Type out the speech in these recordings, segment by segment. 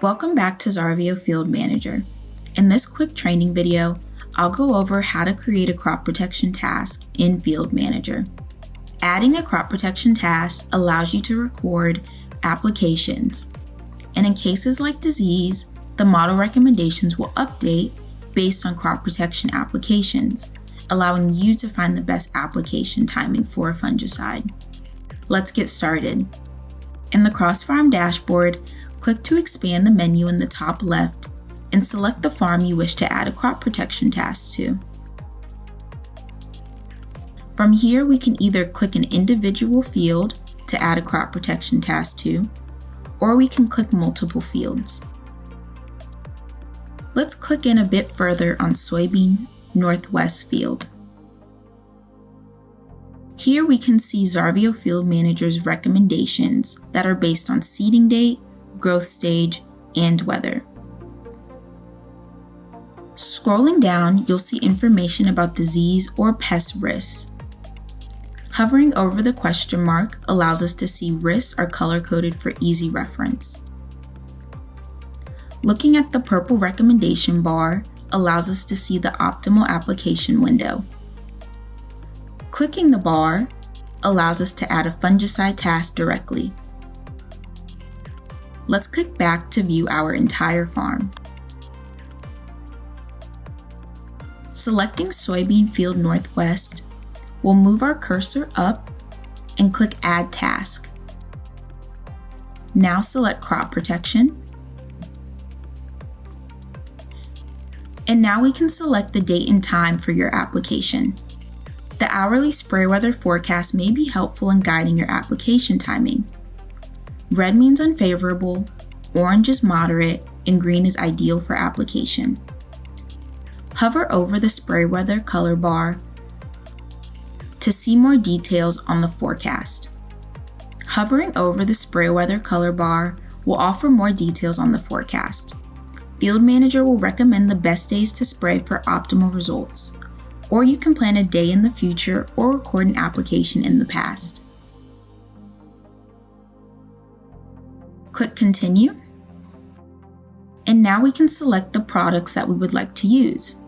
Welcome back to xarvio Field Manager. In this quick training video, I'll go over how to create a crop protection task in Field Manager. Adding a crop protection task allows you to record applications, and in cases like disease, the model recommendations will update based on crop protection applications, allowing you to find the best application timing for a fungicide. Let's get started. In the cross-farm dashboard, click to expand the menu in the top left and select the farm you wish to add a crop protection task to. From here, we can either click an individual field to add a crop protection task to, or we can click multiple fields. Let's click in a bit further on soybean northwest field. Here we can see xarvio Field Manager's recommendations that are based on seeding date, growth stage, and weather. Scrolling down, you'll see information about disease or pest risks. Hovering over the question mark allows us to see risks are color-coded for easy reference. Looking at the purple recommendation bar allows us to see the optimal application window. Clicking the bar allows us to add a fungicide task directly. Let's click back to view our entire farm. Selecting soybean field northwest, we'll move our cursor up and click Add Task. Now select Crop Protection. And now we can select the date and time for your application. The hourly spray weather forecast may be helpful in guiding your application timing. Red means unfavorable, orange is moderate, and green is ideal for application. Hover over the spray weather color bar to see more details on the forecast. Hovering over the spray weather color bar will offer more details on the forecast. Field Manager will recommend the best days to spray for optimal results, or you can plan a day in the future or record an application in the past. Click Continue. And now we can select the products that we would like to use.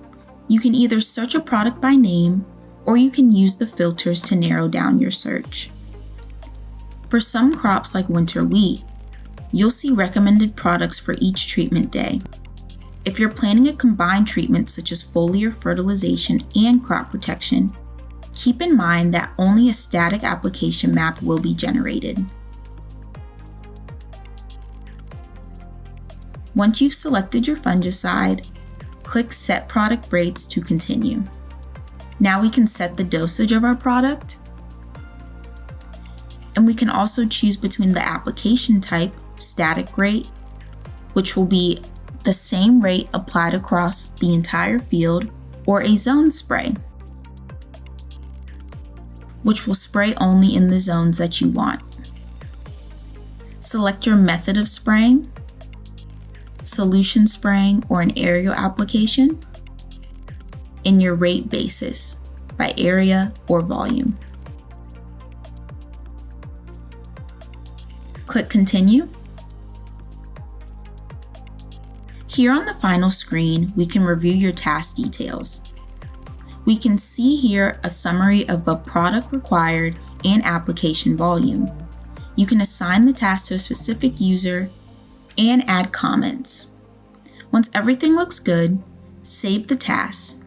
You can either search a product by name, or you can use the filters to narrow down your search. For some crops like winter wheat, you'll see recommended products for each treatment day. If you're planning a combined treatment such as foliar fertilization and crop protection, keep in mind that only a static application map will be generated. Once you've selected your fungicide, click Set Product Rates to continue. Now we can set the dosage of our product, and we can also choose between the application type, static rate, which will be the same rate applied across the entire field, or a zone spray, which will spray only in the zones that you want. Select your method of spraying, solution spraying or an aerial application, and your rate basis by area or volume. Click Continue. Here on the final screen, we can review your task details. We can see here a summary of the product required and application volume. You can assign the task to a specific user and add comments. Once everything looks good, save the task.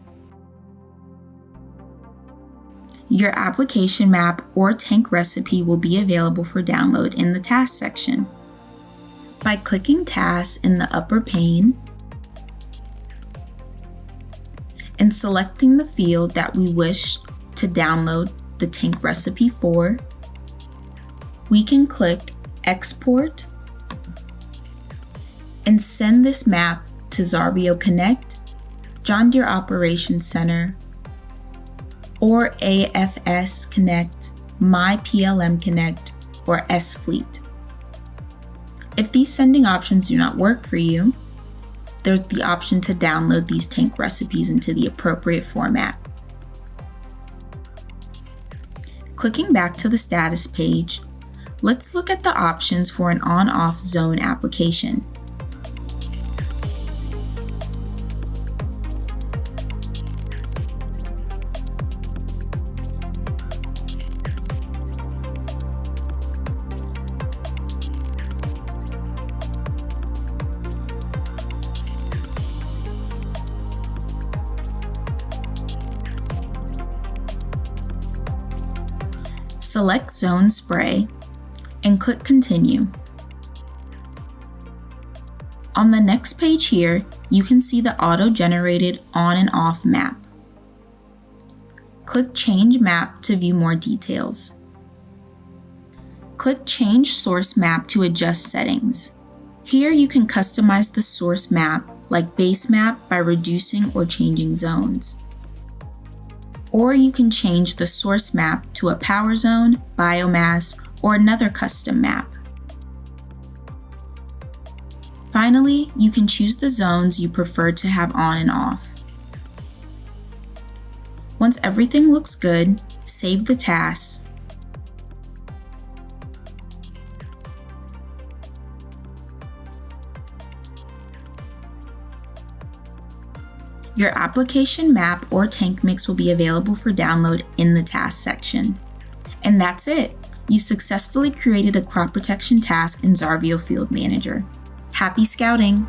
Your application map or tank recipe will be available for download in the task section. By clicking Tasks in the upper pane and selecting the field that we wish to download the tank recipe for, we can click Export and send this map to xarvio Connect, John Deere Operations Center, or AFS Connect, MyPLM Connect, or S-Fleet. If these sending options do not work for you, there's the option to download these tank recipes into the appropriate format. Clicking back to the status page, let's look at the options for an on-off zone application. Select Zone Spray and click Continue. On the next page here, you can see the auto-generated on and off map. Click Change Map to view more details. Click Change Source Map to adjust settings. Here you can customize the source map, like base map, by reducing or changing zones. Or you can change the source map to a power zone, biomass, or another custom map. Finally, you can choose the zones you prefer to have on and off. Once everything looks good, save the task. Your application map or tank mix will be available for download in the task section. And that's it! You successfully created a crop protection task in xarvio Field Manager. Happy scouting!